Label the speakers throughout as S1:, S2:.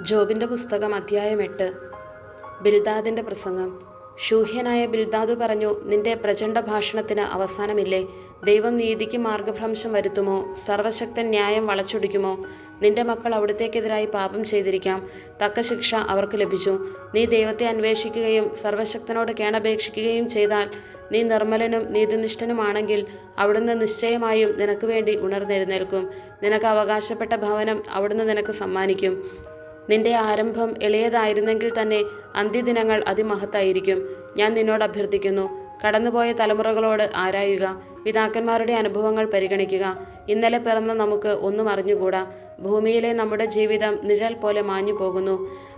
S1: ജോബിൻ്റെ പുസ്തകം അധ്യായം 8. ബിൽദാദിൻ്റെ പ്രസംഗം. ശൂഹ്യനായ ബിൽദാദു പറഞ്ഞു, നിന്റെ പ്രചണ്ഡ ഭാഷണത്തിന് അവസാനമില്ലേ? ദൈവം നീതിക്ക് മാർഗഭ്രംശം വരുത്തുമോ? സർവശക്തൻ ന്യായം വളച്ചൊടിക്കുമോ? നിന്റെ മക്കൾ അവിടുത്തേക്കെതിരായി പാപം ചെയ്തിരിക്കാം, തക്ക ശിക്ഷ അവർക്ക് ലഭിച്ചു. നീ ദൈവത്തെ അന്വേഷിക്കുകയും സർവശക്തനോട് കേണപേക്ഷിക്കുകയും ചെയ്താൽ, നീ നിർമ്മലനും നീതിനിഷ്ഠനുമാണെങ്കിൽ അവിടുന്ന് നിശ്ചയമായും നിനക്ക് വേണ്ടി ഉണർന്നെഴുന്നേൽക്കും. നിനക്ക് അവകാശപ്പെട്ട ഭവനം അവിടുന്ന് നിനക്ക് സമ്മാനിക്കും. നിന്റെ ആരംഭം എളിയതായിരുന്നെങ്കിൽ തന്നെ അന്ത്യദിനങ്ങൾ അതിമഹത്തായിരിക്കും. ഞാൻ നിന്നോട് അഭ്യർത്ഥിക്കുന്നു, കടന്നുപോയ തലമുറകളോട് ആരായുക, പിതാക്കന്മാരുടെ അനുഭവങ്ങൾ പരിഗണിക്കുക. ഇന്നലെ പിറന്ന നമുക്ക് ഒന്നും അറിഞ്ഞുകൂടാ. ഭൂമിയിലെ നമ്മുടെ ജീവിതം നിഴൽ പോലെ മാഞ്ഞു പോകുന്നു.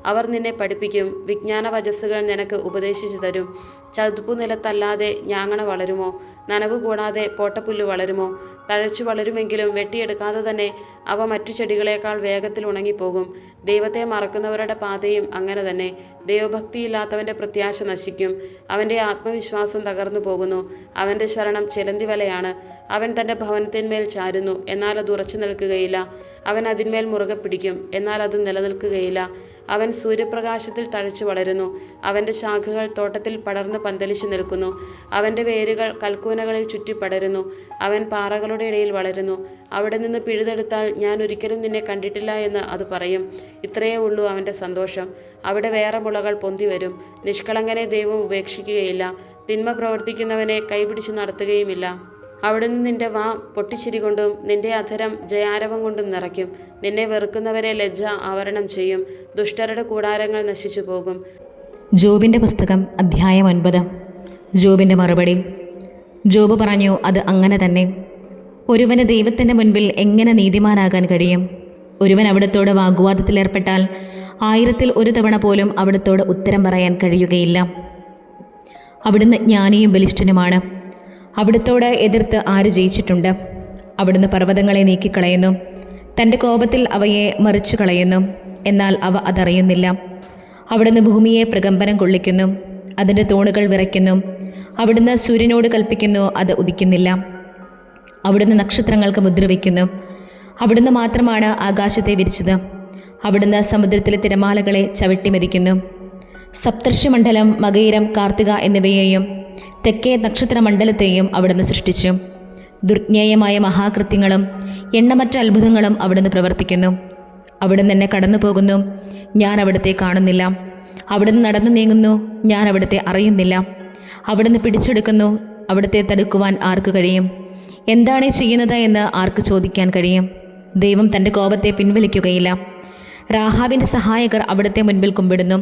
S1: അവർ നിന്നെ പഠിപ്പിക്കും, വിജ്ഞാന വചസ്സുകൾ നിനക്ക് ഉപദേശിച്ചു തരും. ചതുപ്പു നിലത്തല്ലാതെ ഞാങ്ങണ വളരുമോ? നനവ് കൂടാതെ പോട്ടപ്പുല്ല് വളരുമോ? തഴച്ചു വളരുമെങ്കിലും വെട്ടിയെടുക്കാതെ തന്നെ അവ മറ്റു ചെടികളേക്കാൾ വേഗത്തിൽ ഉണങ്ങിപ്പോകും. ദൈവത്തെ മറക്കുന്നവരുടെ പാതയും അങ്ങനെ തന്നെ. ദൈവഭക്തിയില്ലാത്തവൻ്റെ പ്രത്യാശ നശിക്കും. അവൻ്റെ ആത്മവിശ്വാസം തകർന്നു പോകുന്നു. അവൻ്റെ ശരണം ചിലന്തി വലയാണ്. അവൻ തൻ്റെ ഭവനത്തിന്മേൽ ചാരുന്നു, എന്നാൽ അത് ഉറച്ചു നിൽക്കുകയില്ല. അവൻ അതിന്മേൽ മുറുകെ പിടിക്കും, എന്നാൽ അത് നിലനിൽക്കുകയില്ല. അവൻ സൂര്യപ്രകാശത്തിൽ തഴച്ചു വളരുന്നു. അവൻ്റെ ശാഖകൾ തോട്ടത്തിൽ പടർന്ന് പന്തലിച്ചു നിൽക്കുന്നു. അവൻ്റെ വേരുകൾ കൽക്കൂനകളിൽ ചുറ്റി പടരുന്നു. അവൻ പാറകളുടെ ഇടയിൽ വളരുന്നു. അവിടെ നിന്ന് പിഴുതെടുത്താൽ ഞാൻ ഒരിക്കലും നിന്നെ കണ്ടിട്ടില്ല എന്ന് അത് പറയും. ഇത്രയേ ഉള്ളൂ അവൻ്റെ സന്തോഷം. അവിടെ വേറെ മുളകൾ പൊന്തി വരും. നിഷ്കളങ്കനെ ദൈവം ഉപേക്ഷിക്കുകയില്ല. തിന്മ പ്രവർത്തിക്കുന്നവനെ കൈപിടിച്ചു നടത്തുകയുമില്ല. അവിടുന്ന് നിന്റെ വാ പൊട്ടിച്ചിരി കൊണ്ടും നിന്റെ അധരം ജയാരവം കൊണ്ടും നിറയ്ക്കും. നിന്നെ വെറുക്കുന്നവരെ ലജ്ജ ആവരണം ചെയ്യും. ദുഷ്ടരുടെ കൂടാരങ്ങൾ നശിച്ചു പോകും.
S2: ജോബിൻ്റെ പുസ്തകം അധ്യായം 9. ജോബിൻ്റെ മറുപടി. ജോബ് പറഞ്ഞു, അത് അങ്ങനെ തന്നെ. ഒരുവന് ദൈവത്തിൻ്റെ മുൻപിൽ എങ്ങനെ നീതിമാനാകാൻ കഴിയും? ഒരുവൻ അവിടുത്തോട് വാഗ്വാദത്തിലേർപ്പെട്ടാൽ 1000-ൽ 1 തവണ പോലും അവിടുത്തോട് ഉത്തരം പറയാൻ കഴിയുകയില്ല. അവിടുന്ന് ജ്ഞാനിയും ബലിഷ്ഠനുമാണ്. അവിടുത്തോട് എതിർത്ത് ആര് ജയിച്ചിട്ടുണ്ട്? അവിടുന്ന് പർവ്വതങ്ങളെ നീക്കിക്കളയുന്നു, തൻ്റെ കോപത്തിൽ അവയെ മറിച്ചു കളയുന്നു, എന്നാൽ അവ അതറിയുന്നില്ല. അവിടുന്ന് ഭൂമിയെ പ്രകമ്പനം കൊള്ളിക്കുന്നു, അതിൻ്റെ തൂണുകൾ വിറയ്ക്കുന്നു. അവിടുന്ന് സൂര്യനോട് കൽപ്പിക്കുന്നു, അത് ഉദിക്കുന്നില്ല. അവിടുന്ന് നക്ഷത്രങ്ങൾക്ക് മുദ്ര വയ്ക്കുന്നു. അവിടുന്ന് മാത്രമാണ് ആകാശത്തെ വിരിച്ചത്. അവിടുന്ന് സമുദ്രത്തിലെ തിരമാലകളെ ചവിട്ടിമെതിക്കുന്നു. സപ്തർഷിമണ്ഡലം, മകയിരം, കാർത്തിക എന്നിവയെയും തെക്കേ നക്ഷത്രമണ്ഡലത്തെയും അവിടുന്ന് സൃഷ്ടിച്ചു. ദുർജ്ഞേയമായ മഹാകൃത്യങ്ങളും എണ്ണമറ്റ അത്ഭുതങ്ങളും അവിടുന്ന് പ്രവർത്തിക്കുന്നു. അവിടുന്ന് എന്നെ കടന്നു പോകുന്നു, ഞാൻ അവിടുത്തെ കാണുന്നില്ല. അവിടുന്ന് നടന്നു നീങ്ങുന്നു, ഞാൻ അവിടുത്തെ അറിയുന്നില്ല. അവിടുന്ന് പിടിച്ചെടുക്കുന്നു, അവിടുത്തെ തടുക്കുവാൻ ആർക്ക് കഴിയും? എന്താണ് ചെയ്യുന്നത് എന്ന് ആർക്ക് ചോദിക്കാൻ കഴിയും? ദൈവം തൻ്റെ കോപത്തെ പിൻവലിക്കുകയില്ല. രാഹാബിൻ്റെ സഹായകർ അവിടുത്തെ മുൻപിൽ കുമ്പിടുന്നു.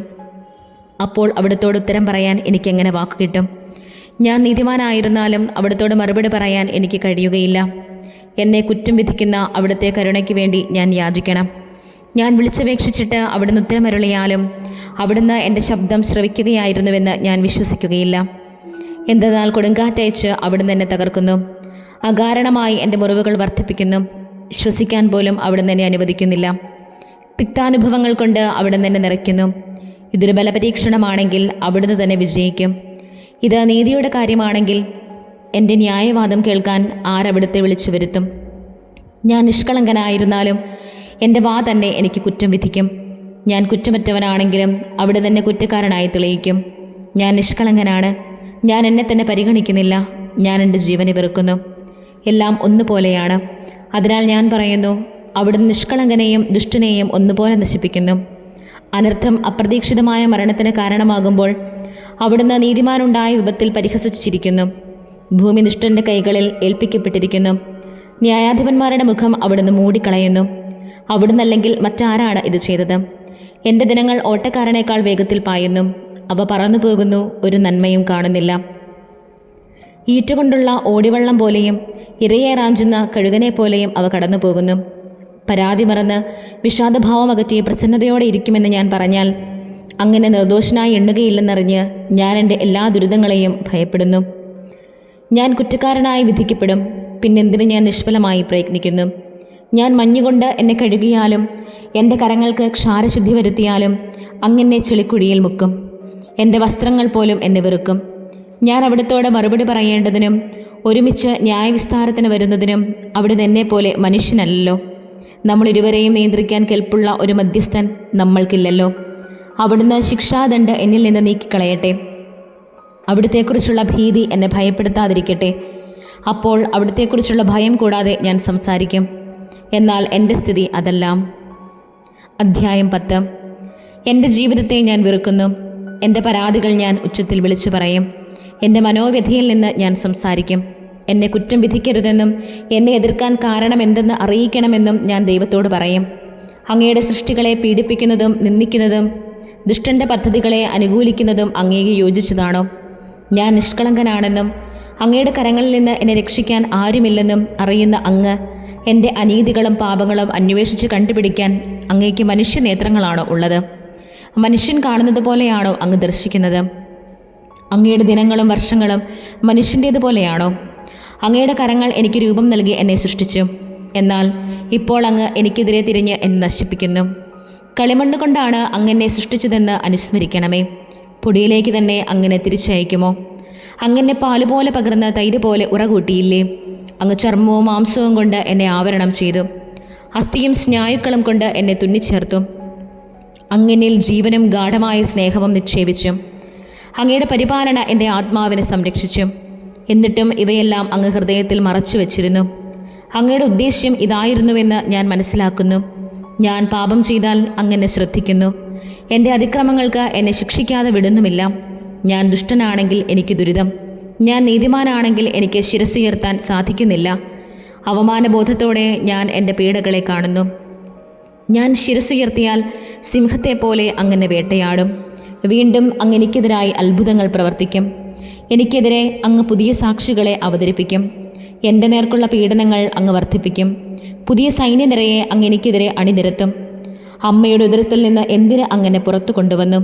S2: അപ്പോൾ അവിടുത്തോട് ഉത്തരം പറയാൻ എനിക്കെങ്ങനെ വാക്ക് കിട്ടും? ഞാൻ നീതിമാനായിരുന്നാലും അവിടുത്തോട് മറുപടി പറയാൻ എനിക്ക് കഴിയുകയില്ല. എന്നെ കുറ്റം വിധിക്കുന്ന അവിടുത്തെ കരുണയ്ക്ക് വേണ്ടി ഞാൻ യാചിക്കണം. ഞാൻ വിളിച്ചപേക്ഷിച്ചിട്ട് അവിടുന്ന് ഉത്തരമരുളിയാലും അവിടുന്ന് എൻ്റെ ശബ്ദം ശ്രവിക്കുകയായിരുന്നുവെന്ന് ഞാൻ വിശ്വസിക്കുകയില്ല. എന്തെന്നാൽ കൊടുങ്കാറ്റയച്ച് അവിടുന്ന് എന്നെ തകർക്കുന്നു. അകാരണമായി എൻ്റെ മുറിവുകൾ വർദ്ധിപ്പിക്കുന്നു. ശ്വസിക്കാൻ പോലും അവിടുന്ന് എന്നെ അനുവദിക്കുന്നില്ല. തിക്താനുഭവങ്ങൾ കൊണ്ട് അവിടുന്ന് എന്നെ നിറയ്ക്കുന്നു. ഇതൊരു ബലപരീക്ഷണമാണെങ്കിൽ അവിടുന്ന് തന്നെ വിജയിക്കും. ഇത് നീതിയുടെ കാര്യമാണെങ്കിൽ എൻ്റെ ന്യായവാദം കേൾക്കാൻ ആരവിടുത്തെ വിളിച്ചു വരുത്തും? ഞാൻ നിഷ്കളങ്കനായിരുന്നാലും എൻ്റെ വാ തന്നെ എനിക്ക് കുറ്റം വിധിക്കും. ഞാൻ കുറ്റമറ്റവനാണെങ്കിലും അവിടെ തന്നെ കുറ്റക്കാരനായി തെളിയിക്കും. ഞാൻ നിഷ്കളങ്കനാണ്. ഞാൻ എന്നെ തന്നെ പരിഗണിക്കുന്നില്ല. ഞാൻ എൻ്റെ ജീവനെ വെറുക്കുന്നു. എല്ലാം ഒന്നുപോലെയാണ്. അതിനാൽ ഞാൻ പറയുന്നു, അവിടുന്ന് നിഷ്കളങ്കനെയും ദുഷ്ടനെയും ഒന്നുപോലെ നശിപ്പിക്കുന്നു. അനർത്ഥം അപ്രതീക്ഷിതമായ മരണത്തിന് കാരണമാകുമ്പോൾ അവിടുന്ന് നീതിമാനുണ്ടായ വിപത്തിൽ പരിഹസിച്ചിരിക്കുന്നു. ഭൂമി ദുഷ്ടൻ്റെ കൈകളിൽ ഏൽപ്പിക്കപ്പെട്ടിരിക്കുന്നു. ന്യായാധിപന്മാരുടെ മുഖം അവിടുന്ന് മൂടിക്കളയുന്നു. അവിടുന്നല്ലെങ്കിൽ മറ്റാരാണ് ഇത് ചെയ്തത്? എൻ്റെ ദിനങ്ങൾ ഓട്ടക്കാരനേക്കാൾ വേഗത്തിൽ പായുന്നു. അവ പറന്നു പോകുന്നു, ഒരു നന്മയും കാണുന്നില്ല. ഈറ്റുകൊണ്ടുള്ള ഓടിവെള്ളം പോലെയും ഇരയെ റാഞ്ചുന്ന കഴുകനെ പോലെയും അവ കടന്നു പോകുന്നു. പരാതി മറന്ന് വിഷാദഭാവം അകറ്റി പ്രസന്നതയോടെ ഇരിക്കുമെന്ന് ഞാൻ പറഞ്ഞാൽ അങ്ങനെ നിർദോഷനായി എണ്ണുകയില്ലെന്നറിഞ്ഞ് ഞാൻ എൻ്റെ എല്ലാ ദുരിതങ്ങളെയും ഭയപ്പെടുന്നു. ഞാൻ കുറ്റക്കാരനായി വിധിക്കപ്പെടും. പിന്നെന്തിന് ഞാൻ നിഷ്ഫലമായി പ്രയത്നിക്കുന്നു? ഞാൻ മഞ്ഞുകൊണ്ട് എന്നെ കഴുകിയാലും എൻ്റെ കരങ്ങൾക്ക് ക്ഷാരശുദ്ധി വരുത്തിയാലും അങ്ങനെ ചെളിക്കുഴിയിൽ മുക്കും. എൻ്റെ വസ്ത്രങ്ങൾ പോലും എന്നെ വെറുക്കും. ഞാൻ അവിടുത്തോട് മറുപടി പറയേണ്ടതിനും ഒരുമിച്ച് ന്യായവിസ്താരത്തിന് വരുന്നതിനും അവിടുന്ന് എന്നെപ്പോലെ മനുഷ്യനല്ലല്ലോ. നമ്മൾ ഇരുവരെയും നിയന്ത്രിക്കാൻ കെൽപ്പുള്ള ഒരു മധ്യസ്ഥൻ നമ്മൾക്കില്ലല്ലോ. അവിടുന്ന് ശിക്ഷാദണ്ഡ് എന്നിൽ നിന്ന് നീക്കിക്കളയട്ടെ. അവിടുത്തെക്കുറിച്ചുള്ള ഭീതി എന്നെ ഭയപ്പെടുത്താതിരിക്കട്ടെ. അപ്പോൾ അവിടുത്തെക്കുറിച്ചുള്ള ഭയം കൂടാതെ ഞാൻ സംസാരിക്കും. എന്നാൽ എൻ്റെ സ്ഥിതി അതല്ല. അധ്യായം 10. എൻ്റെ ജീവിതത്തെ ഞാൻ വെറുക്കുന്നു. എൻ്റെ പരാതികൾ ഞാൻ ഉച്ചത്തിൽ വിളിച്ചു പറയും. എൻ്റെ മനോവ്യഥയിൽ നിന്ന് ഞാൻ സംസാരിക്കും. എന്നെ കുറ്റം വിധിക്കരുതെന്നും എന്നെ എതിർക്കാൻ കാരണമെന്തെന്ന് അറിയിക്കണമെന്നും ഞാൻ ദൈവത്തോട് പറയും. അങ്ങയുടെ സൃഷ്ടികളെ പീഡിപ്പിക്കുന്നതും നിന്ദിക്കുന്നതും ദുഷ്ടൻ്റെ പദ്ധതികളെ അനുകൂലിക്കുന്നതും അങ്ങേക്ക് യോജിച്ചതാണോ? ഞാൻ നിഷ്കളങ്കനാണെന്നും അങ്ങയുടെ കരങ്ങളിൽ നിന്ന് എന്നെ രക്ഷിക്കാൻ ആരുമില്ലെന്നും അറിയുന്ന അങ്ങ് എൻ്റെ അനീതികളും പാപങ്ങളും അന്വേഷിച്ച് കണ്ടുപിടിക്കാൻ അങ്ങേക്ക് മനുഷ്യനേത്രങ്ങളാണോ ഉള്ളത്? മനുഷ്യൻ കാണുന്നത് പോലെയാണോ അങ്ങ് ദർശിക്കുന്നത്? അങ്ങയുടെ ദിനങ്ങളും വർഷങ്ങളും മനുഷ്യൻ്റേതുപോലെയാണോ? അങ്ങയുടെ കരങ്ങൾ എനിക്ക് രൂപം നൽകി എന്നെ സൃഷ്ടിച്ചു. എന്നാൽ ഇപ്പോൾ അങ്ങ് എനിക്കെതിരെ തിരിഞ്ഞ് എന്നെ നശിപ്പിക്കുന്നു. കളിമണ്ണ് കൊണ്ടാണ് അങ്ങെന്നെ സൃഷ്ടിച്ചതെന്ന് അനുസ്മരിക്കണമേ. പൊടിയിലേക്ക് തന്നെ അങ്ങനെ തിരിച്ചയക്കുമോ? അങ്ങനെ പാലുപോലെ പകർന്ന് തൈര് പോലെ ഉറകൂട്ടിയില്ലേ? അങ്ങ് ചർമ്മവും മാംസവും കൊണ്ട് എന്നെ ആവരണം ചെയ്തു. അസ്ഥിയും സ്നായുക്കളും കൊണ്ട് എന്നെ തുന്നിച്ചേർത്തു. അങ്ങനിൽ ജീവനും ഗാഢമായ സ്നേഹവും നിക്ഷേപിച്ചു. അങ്ങയുടെ പരിപാലന എൻ്റെ ആത്മാവിനെ സംരക്ഷിച്ചു. എന്നിട്ടും ഇവയെല്ലാം അങ്ങ് ഹൃദയത്തിൽ മറച്ചു വച്ചിരുന്നു. അങ്ങയുടെ ഉദ്ദേശ്യം ഇതായിരുന്നുവെന്ന് ഞാൻ മനസ്സിലാക്കുന്നു. ഞാൻ പാപം ചെയ്താൽ അങ്ങനെ ശ്രദ്ധിക്കുന്നു. എൻ്റെ അതിക്രമങ്ങൾക്ക് എന്നെ ശിക്ഷിക്കാതെ വിടുന്നുമില്ല. ഞാൻ ദുഷ്ടനാണെങ്കിൽ എനിക്ക് ദുരിതം. ഞാൻ നീതിമാനാണെങ്കിൽ എനിക്ക് ശിരസ്സുയർത്താൻ സാധിക്കുന്നില്ല. അവമാനബോധത്തോടെ ഞാൻ എൻ്റെ പീഡകളെ കാണുന്നു. ഞാൻ ശിരസ്സുയർത്തിയാൽ സിംഹത്തെപ്പോലെ അങ്ങനെ വേട്ടയാടും. വീണ്ടും അങ്ങ് എനിക്കെതിരായി അത്ഭുതങ്ങൾ പ്രവർത്തിക്കും. എനിക്കെതിരെ അങ്ങ് പുതിയ സാക്ഷികളെ അവതരിപ്പിക്കും. എൻ്റെ നേർക്കുള്ള പീഡനങ്ങൾ അങ്ങ് വർദ്ധിപ്പിക്കും. പുതിയ സൈന്യനിരയെ അങ്ങ് എനിക്കെതിരെ അണിനിരത്തും. അമ്മയുടെ ഉദരത്തിൽ നിന്ന് എന്തിന് അങ്ങനെ പുറത്തു കൊണ്ടുവന്നു?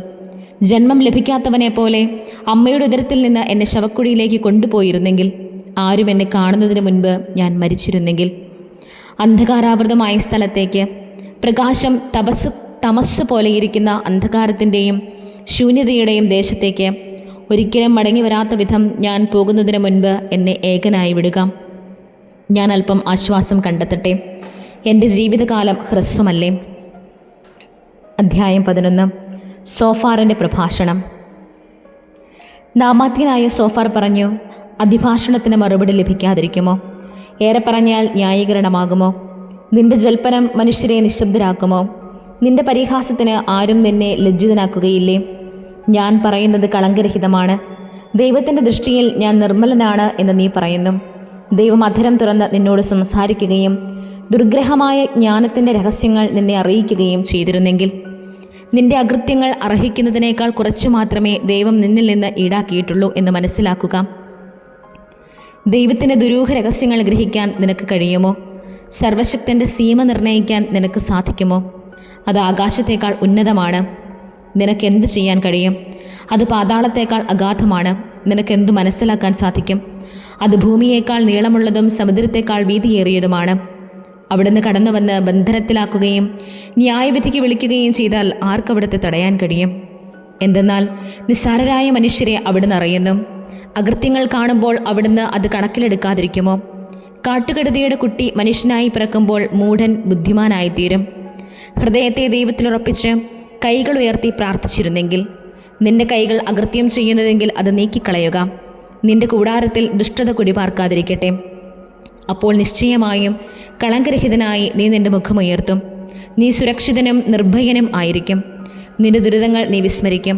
S2: ജന്മം ലഭിക്കാത്തവനെ പോലെ അമ്മയുടെ ഉദരത്തിൽ നിന്ന് എന്നെ ശവക്കുഴിയിലേക്ക് കൊണ്ടുപോയിരുന്നെങ്കിൽ, ആരും എന്നെ കാണുന്നതിന് മുൻപ് ഞാൻ മരിച്ചിരുന്നെങ്കിൽ. അന്ധകാരാവൃതമായ സ്ഥലത്തേക്ക്, പ്രകാശം തമസ് പോലെയിരിക്കുന്ന അന്ധകാരത്തിൻ്റെയും ശൂന്യതയുടെയും ദേശത്തേക്ക് ഒരിക്കലും മടങ്ങി വരാത്ത വിധം ഞാൻ പോകുന്നതിന് മുൻപ് എന്നെ ഏകനായി വിടുക. ഞാൻ അല്പം ആശ്വാസം കണ്ടെത്തട്ടെ. എൻ്റെ ജീവിതകാലം ഹ്രസ്വമല്ലേ. അധ്യായം 11. സോഫാറിൻ്റെ പ്രഭാഷണം. നാമാത്യനായ സോഫാർ പറഞ്ഞു, അതിഭാഷണത്തിന് മറുപടി ലഭിക്കാതിരിക്കുമോ? ഏറെ പറഞ്ഞാൽ ന്യായീകരണമാകുമോ? നിന്റെ ജൽപ്പനം മനുഷ്യരെ നിശബ്ദരാക്കുമോ? നിന്റെ പരിഹാസത്തിന് ആരും നിന്നെ ലജ്ജിതനാക്കുകയില്ലേ? ഞാൻ പറയുന്നത് കളങ്കരഹിതമാണ്. ദൈവത്തിൻ്റെ ദൃഷ്ടിയിൽ ഞാൻ നിർമ്മലനാണ് എന്ന് നീ പറയുന്നു. ദൈവം അധരം തുറന്ന് നിന്നോട് സംസാരിക്കുകയും ദുർഗ്രഹമായ ജ്ഞാനത്തിൻ്റെ രഹസ്യങ്ങൾ നിന്നെ അറിയിക്കുകയും ചെയ്തിരുന്നെങ്കിൽ, നിന്റെ അകൃത്യങ്ങൾ അർഹിക്കുന്നതിനേക്കാൾ കുറച്ചു മാത്രമേ ദൈവം നിന്നിൽ നിന്ന് ഈടാക്കിയിട്ടുള്ളൂ എന്ന് മനസ്സിലാക്കുക. ദൈവത്തിൻ്റെ ദുരൂഹ രഹസ്യങ്ങൾ ഗ്രഹിക്കാൻ നിനക്ക് കഴിയുമോ? സർവശക്തൻ്റെ സീമ നിർണ്ണയിക്കാൻ നിനക്ക് സാധിക്കുമോ? അത് ആകാശത്തേക്കാൾ ഉന്നതമാണ്. നിനക്കെന്ത് ചെയ്യാൻ കഴിയും? അത് പാതാളത്തേക്കാൾ അഗാധമാണ്. നിനക്കെന്തു മനസ്സിലാക്കാൻ സാധിക്കും? അത് ഭൂമിയേക്കാൾ നീളമുള്ളതും സമുദ്രത്തേക്കാൾ വീതിയേറിയതുമാണ്. അവിടുന്ന് കടന്നു വന്ന് ബന്ധനത്തിലാക്കുകയും ന്യായവിധിക്ക് വിളിക്കുകയും ചെയ്താൽ ആർക്കവിടുത്തെ തടയാൻ കഴിയും? എന്തെന്നാൽ നിസ്സാരരായ മനുഷ്യരെ അവിടുന്ന് അറിയുന്നു. അകൃത്യങ്ങൾ കാണുമ്പോൾ അവിടുന്ന് അത് കണക്കിലെടുക്കാതിരിക്കുമോ? കാട്ടുകഴുതയുടെ കുട്ടി മനുഷ്യനായി പിറക്കുമ്പോൾ മൂഢൻ ബുദ്ധിമാനായിത്തീരും. ഹൃദയത്തെ ദൈവത്തിലുറപ്പിച്ച് കൈകൾ ഉയർത്തി പ്രാർത്ഥിച്ചിരുന്നെങ്കിൽ, നിന്റെ കൈകൾ അകൃത്യം ചെയ്യുന്നതെങ്കിൽ അത് നീക്കിക്കളയുക. നിന്റെ കൂടാരത്തിൽ ദുഷ്ടത കുടിപാർക്കാതിരിക്കട്ടെ. അപ്പോൾ നിശ്ചയമായും കളങ്കരഹിതനായി നീ നിന്റെ മുഖമുയർത്തും. നീ സുരക്ഷിതനും നിർഭയനും ആയിരിക്കും. നിന്റെ ദുരിതങ്ങൾ നീ വിസ്മരിക്കും.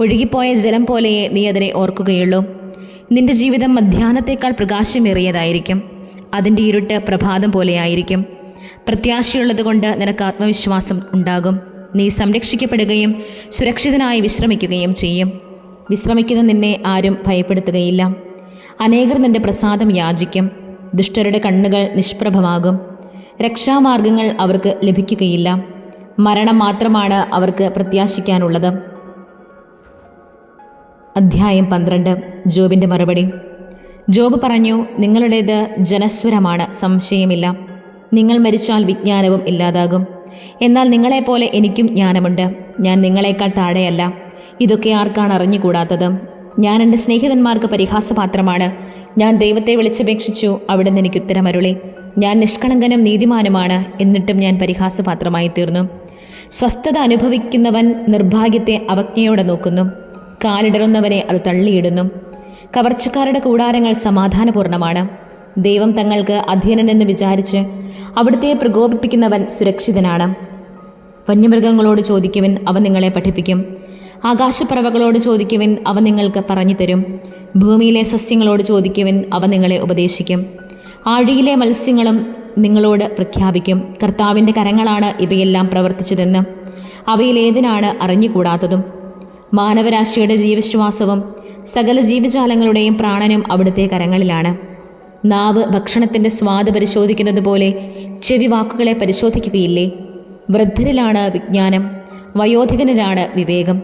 S2: ഒഴുകിപ്പോയ ജലം പോലെയേ നീ അതിനെ ഓർക്കുകയുള്ളൂ. നിന്റെ ജീവിതം മധ്യാഹ്നത്തേക്കാൾ പ്രകാശമേറിയതായിരിക്കും. അതിൻ്റെ ഇരുട്ട് പ്രഭാതം പോലെയായിരിക്കും. പ്രത്യാശയുള്ളതുകൊണ്ട് നിനക്ക് ആത്മവിശ്വാസം ഉണ്ടാകും. നീ സംരക്ഷിക്കപ്പെടുകയും സുരക്ഷിതനായി വിശ്രമിക്കുകയും ചെയ്യും. വിശ്രമിക്കുന്ന നിന്നെ ആരും ഭയപ്പെടുത്തുകയില്ല. അനേകർ നിന്റെ പ്രസാദം യാചിക്കും. ദുഷ്ടരുടെ കണ്ണുകൾ നിഷ്പ്രഭമാകും. രക്ഷാമാർഗങ്ങൾ അവർക്ക് ലഭിക്കുകയില്ല. മരണം മാത്രമാണ് അവർക്ക് പ്രത്യാശിക്കാനുള്ളത്. അധ്യായം 12. ജോബിൻ്റെ മറുപടി. ജോബ് പറഞ്ഞു, നിങ്ങളുടേത് ജനസ്വരമാണ്, സംശയമില്ല. നിങ്ങൾ മരിച്ചാൽ വിജ്ഞാനവും ഇല്ലാതാകും. എന്നാൽ നിങ്ങളെപ്പോലെ എനിക്കും ജ്ഞാനമുണ്ട്. ഞാൻ നിങ്ങളെക്കാൾ താഴെയല്ല. ഇതൊക്കെ ആർക്കാണ് അറിഞ്ഞുകൂടാത്തത്? ഞാൻ എൻ്റെ സ്നേഹിതന്മാർക്ക് പരിഹാസപാത്രമാണ്. ഞാൻ ദൈവത്തെ വിളിച്ചപേക്ഷിച്ചു, അവിടുന്ന് എനിക്ക് ഉത്തരമരുളി. ഞാൻ നിഷ്കളങ്കനും നീതിമാനുമാണ്, എന്നിട്ടും ഞാൻ പരിഹാസപാത്രമായി തീർന്നു. സ്വസ്ഥത അനുഭവിക്കുന്നവൻ നിർഭാഗ്യത്തെ അവജ്ഞയോടെ നോക്കുന്നു. കാലിടറുന്നവനെ അത് തള്ളിയിടുന്നു. കവർച്ചക്കാരുടെ കൂടാരങ്ങൾ സമാധാനപൂർണ്ണമാണ്. ദൈവം തങ്ങൾക്ക് അധീനനെന്ന് വിചാരിച്ച് അവിടുത്തെ പ്രകോപിപ്പിക്കുന്നവൻ സുരക്ഷിതനാണ്. വന്യമൃഗങ്ങളോട് ചോദിക്കുവിൻ, അവ നിങ്ങളെ പഠിപ്പിക്കും. ആകാശപ്പറവകളോട് ചോദിക്കുവിൻ, അവ നിങ്ങൾക്ക് പറഞ്ഞു തരും. ഭൂമിയിലെ സസ്യങ്ങളോട് ചോദിക്കുവിൻ, അവ നിങ്ങളെ ഉപദേശിക്കും. ആഴിയിലെ മത്സ്യങ്ങളും നിങ്ങളോട് പ്രഖ്യാപിക്കും. കർത്താവിൻ്റെ കരങ്ങളാണ് ഇവയെല്ലാം പ്രവർത്തിച്ചതെന്ന് അവയിലേതിനാണ് അറിഞ്ഞുകൂടാത്തതും. മാനവരാശിയുടെ ജീവശ്വാസവും സകല ജീവജാലങ്ങളുടെയും പ്രാണനും അവിടുത്തെ കരങ്ങളിലാണ്. നാവ് ഭക്ഷണത്തിൻ്റെ സ്വാദ് പരിശോധിക്കുന്നത് പോലെ ചെവി വാക്കുകളെ പരിശോധിക്കുകയില്ലേ? വൃദ്ധരിലാണ് വിജ്ഞാനം, വയോധികനിലാണ് വിവേകം.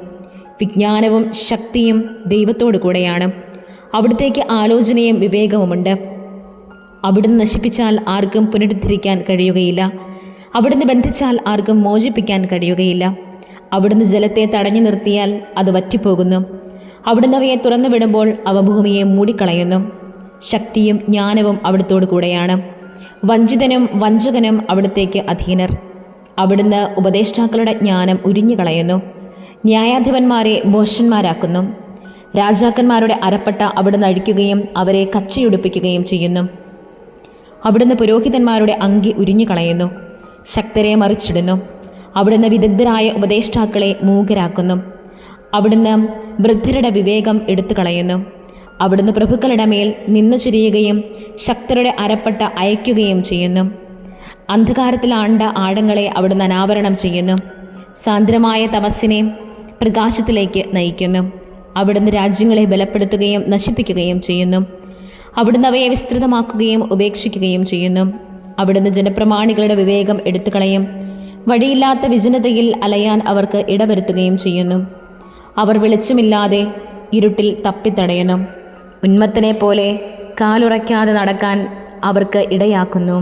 S2: വിജ്ഞാനവും ശക്തിയും ദൈവത്തോടു കൂടെയാണ്. അവിടുത്തേക്ക് ആലോചനയും വിവേകവുമുണ്ട്. അവിടുന്ന് നശിപ്പിച്ചാൽ ആർക്കും പുനരുദ്ധരിക്കാൻ കഴിയുകയില്ല. അവിടുന്ന് ബന്ധിച്ചാൽ ആർക്കും മോചിപ്പിക്കാൻ കഴിയുകയില്ല. അവിടുന്ന് ജലത്തെ തടഞ്ഞു നിർത്തിയാൽ അത് വറ്റിപ്പോകുന്നു. അവിടുന്ന് അവയെ തുറന്നു വിടുമ്പോൾ അവ ഭൂമിയെ മൂടിക്കളയുന്നു. ശക്തിയും ജ്ഞാനവും അവിടുത്തോടു കൂടെയാണ്. വഞ്ചിതനും വഞ്ചകനും അവിടുത്തേക്ക് അധീനർ. അവിടുന്ന് ഉപദേഷ്ടാക്കളുടെ ജ്ഞാനം ഉരിഞ്ഞുകളയുന്നു. ന്യായാധിപന്മാരെ ഭോഷന്മാരാക്കുന്നു. രാജാക്കന്മാരുടെ അരപ്പട്ട അവിടുന്ന് അഴിക്കുകയും അവരെ കച്ചയുടുപ്പിക്കുകയും ചെയ്യുന്നു. അവിടുന്ന് പുരോഹിതന്മാരുടെ അങ്കി ഉരിഞ്ഞുകളയുന്നു. ശക്തരെ മറിച്ചിടുന്നു. അവിടുന്ന് വിദഗ്ധരായ ഉപദേഷ്ടാക്കളെ മൂകരാക്കുന്നു. അവിടുന്ന് വൃദ്ധരുടെ വിവേകം എടുത്തു കളയുന്നു. അവിടുന്ന് പ്രഭുക്കളുടെ മേൽ നിന്നു ചിരിയുകയും ശക്തരുടെ അരപ്പട്ട അയക്കുകയും ചെയ്യുന്നു. അന്ധകാരത്തിൽ ആണ്ട ആഴങ്ങളെ അവിടുന്ന് അനാവരണം ചെയ്യുന്നു. സാന്ദ്രമായ തപസ്സിനെ പ്രകാശത്തിലേക്ക് നയിക്കുന്നു. അവിടുന്ന് രാജ്യങ്ങളെ ബലപ്പെടുത്തുകയും നശിപ്പിക്കുകയും ചെയ്യുന്നു. അവിടുന്ന് അവയെ വിസ്തൃതമാക്കുകയും ഉപേക്ഷിക്കുകയും ചെയ്യുന്നു. അവിടുന്ന് ജനപ്രമാണികളുടെ വിവേകം എടുത്തുകളയും. വഴിയില്ലാത്ത വിജനതയിൽ അലയാൻ അവർക്ക് ഇടവരുത്തുകയും ചെയ്യുന്നു. അവർ വെളിച്ചമില്ലാതെ ഇരുട്ടിൽ തപ്പിത്തടയുന്നു. ഉന്മത്തനെ പോലെ കാലുറയ്ക്കാതെ നടക്കാൻ അവർക്ക് ഇടയാക്കുന്നു.